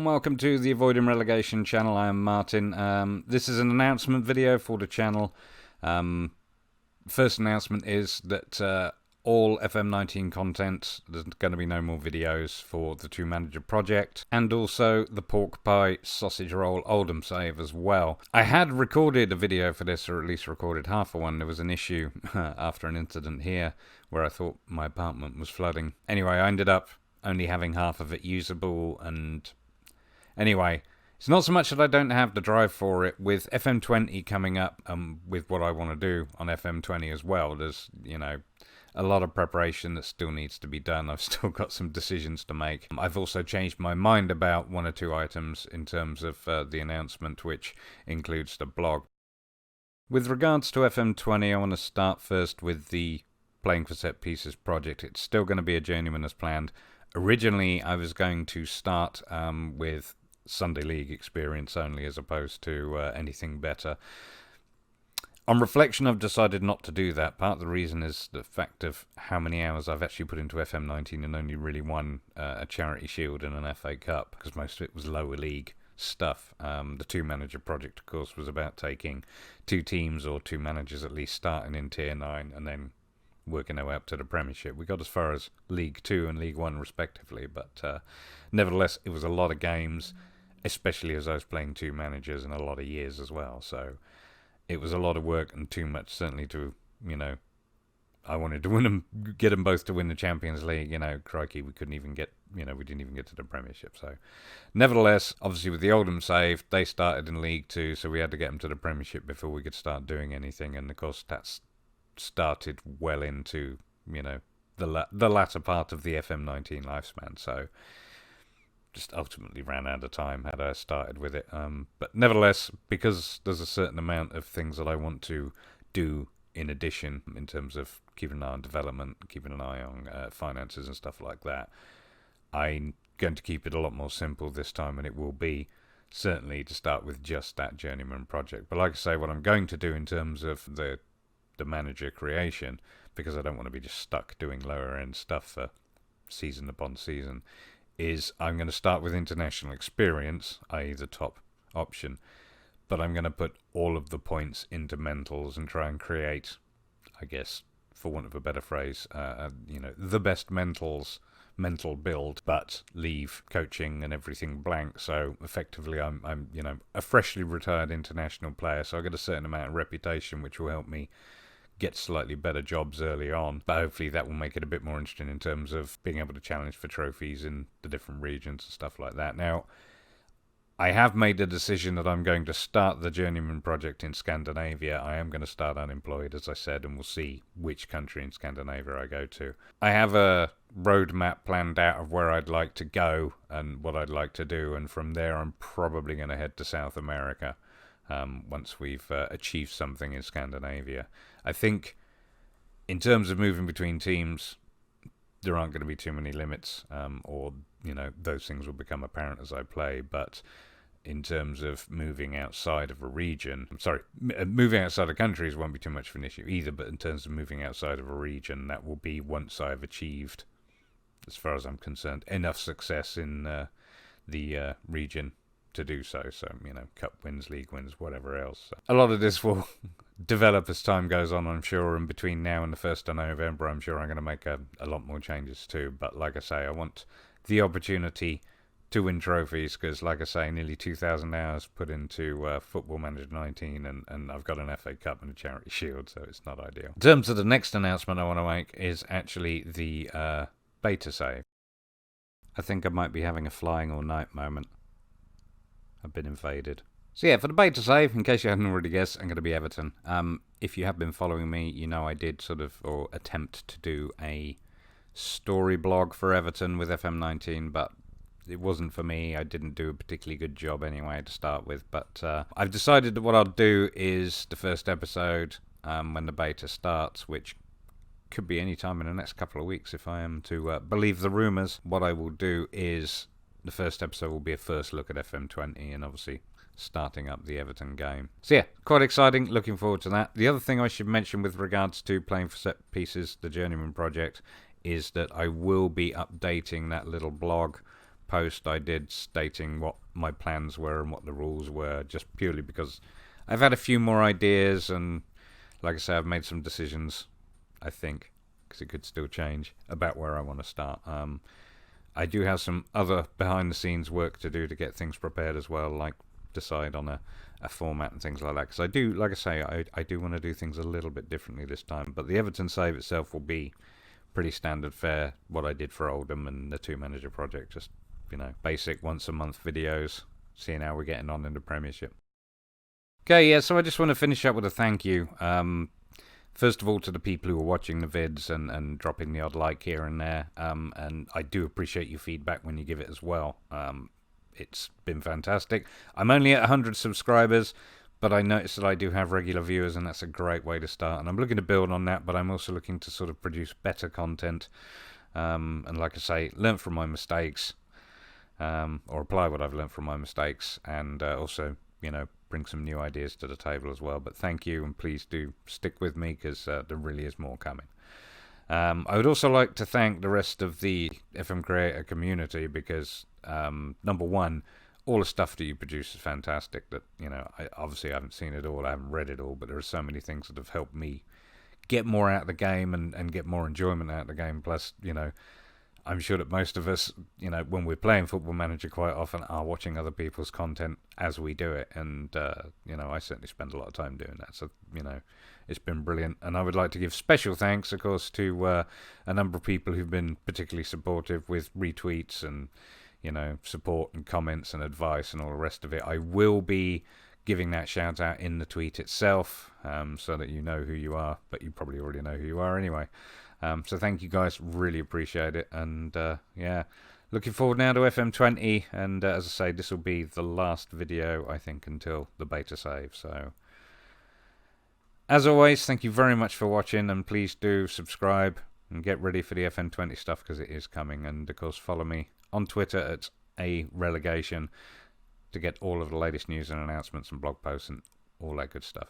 and welcome to the Avoiding Relegation channel. I am Martin. This is an announcement video for the channel. First announcement is that all FM19 content, there's going to be no more videos for the two-manager project, and also the pork pie sausage roll Oldham save as well. I had recorded a video for this, or at least recorded half of one. There was an issue after an incident here where I thought my apartment was flooding. Anyway, I ended up only having half of it usable, and anyway, it's not so much that I don't have the drive for it. With FM20 coming up, with what I want to do on FM20 as well, there's, you know, a lot of preparation that still needs to be done. I've still got some decisions to make. I've also changed my mind about one or two items in terms of the announcement, which includes the blog. With regards to FM20, I want to start first with the Playing for Set Pieces project. It's still going to be a Journeyman as planned. Originally, I was going to start with Sunday League experience only, as opposed to anything better. On reflection, I've decided not to do that. Part of the reason is the fact of how many hours I've actually put into FM19 and only really won a Charity Shield and an FA Cup, because most of it was lower league stuff. The two-manager project, of course, was about taking two teams or two managers at least starting in Tier 9 and then working our way up to the Premiership. We got as far as League 2 and League 1 respectively, but nevertheless, it was a lot of games, especially as I was playing two managers and a lot of years as well. So it was a lot of work and too much, certainly, to, you know, I wanted to win them, get them both to win the Champions League. You know, crikey, we couldn't even get, you know, we didn't even get to the Premiership. So nevertheless, obviously with the Oldham save, they started in League 2, so we had to get them to the Premiership before we could start doing anything. And of course, that's started well into, you know, the latter part of the FM19 lifespan. So just ultimately ran out of time had I started with it. But nevertheless, because there's a certain amount of things that I want to do in addition, in terms of keeping an eye on development, keeping an eye on finances and stuff like that, I'm going to keep it a lot more simple this time, and it will be certainly to start with just that Journeyman project. But like I say, what I'm going to do in terms of the manager creation, because I don't want to be just stuck doing lower end stuff for season upon season, is I'm going to start with international experience, i.e. the top option, but I'm going to put all of the points into mentals and try and create, I guess, for want of a better phrase, you know, the best mental build, but leave coaching and everything blank. So effectively, I'm you know, a freshly retired international player, so I get a certain amount of reputation, which will help me get slightly better jobs early on, but hopefully that will make it a bit more interesting in terms of being able to challenge for trophies in the different regions and stuff like that. Now, I have made the decision that I'm going to start the Journeyman project in Scandinavia. I am going to start unemployed, as I said, and we'll see which country in Scandinavia I go to. I have a roadmap planned out of where I'd like to go and what I'd like to do, and from there I'm probably going to head to South America once we've achieved something in Scandinavia. I think in terms of moving between teams, there aren't going to be too many limits, or, you know, those things will become apparent as I play. But in terms of moving outside of a region, moving outside of countries won't be too much of an issue either, but in terms of moving outside of a region, that will be once I've achieved, as far as I'm concerned, enough success in the region to do so. So, you know, cup wins, league wins, whatever else. So a lot of this will develop as time goes on, I'm sure, and between now and the 1st of November, I'm sure I'm going to make a lot more changes too. But like I say, I want the opportunity to win trophies, because like I say, nearly 2,000 hours put into Football Manager 19, and I've got an FA Cup and a Charity Shield, so it's not ideal. In terms of the next announcement I want to make is actually the beta save. I think I might be having a flying all night moment. I've been invaded. So yeah, for the beta save, in case you hadn't already guessed, I'm going to be Everton. If you have been following me, you know I did attempt to do a story blog for Everton with FM19, but it wasn't for me. I didn't do a particularly good job anyway to start with. But I've decided that what I'll do is the first episode, when the beta starts, which could be any time in the next couple of weeks if I am to believe the rumours. What I will do is the first episode will be a first look at FM20 and obviously starting up the Everton game. So yeah, quite exciting. Looking forward to that. The other thing I should mention with regards to Playing for Set Pieces, the Journeyman project, is that I will be updating that little blog post I did stating what my plans were and what the rules were, just purely because I've had a few more ideas, and like I say, I've made some decisions, I think, because it could still change, about where I want to start. I do have some other behind-the-scenes work to do to get things prepared as well, like decide on a format and things like that, because I do, like I say, I do want to do things a little bit differently this time, but the Everton Save itself will be pretty standard fare, what I did for Oldham and the Two Manager project, just, you know, basic once a month videos, seeing how we're getting on in the Premiership. Okay, yeah, so I just want to finish up with a thank you. First of all, to the people who are watching the vids and dropping the odd like here and there, and I do appreciate your feedback when you give it as well. It's been fantastic. I'm only at 100 subscribers, but I noticed that I do have regular viewers, and that's a great way to start. And I'm looking to build on that, but I'm also looking to sort of produce better content. And like I say, learn from my mistakes, or apply what I've learned from my mistakes, and also, you know, bring some new ideas to the table as well. But thank you, and please do stick with me, because there really is more coming. I would also like to thank the rest of the FM creator community, because number one, all the stuff that you produce is fantastic. That, you know, I haven't seen it all, I haven't read it all, but there are so many things that have helped me get more out of the game and get more enjoyment out of the game. Plus, you know, I'm sure that most of us, you know, when we're playing Football Manager, quite often are watching other people's content as we do it, and you know, I certainly spend a lot of time doing that. So, you know, it's been brilliant, and I would like to give special thanks, of course, to a number of people who've been particularly supportive with retweets and, you know, support and comments and advice and all the rest of it. I will be giving that shout out in the tweet itself, so that you know who you are, but you probably already know who you are anyway. So thank you guys, really appreciate it, and yeah, looking forward now to FM20, and as I say, this will be the last video, I think, until the beta save. So as always, thank you very much for watching, and please do subscribe and get ready for the FM20 stuff, because it is coming. And of course, follow me on Twitter at @relegation to get all of the latest news and announcements and blog posts and all that good stuff.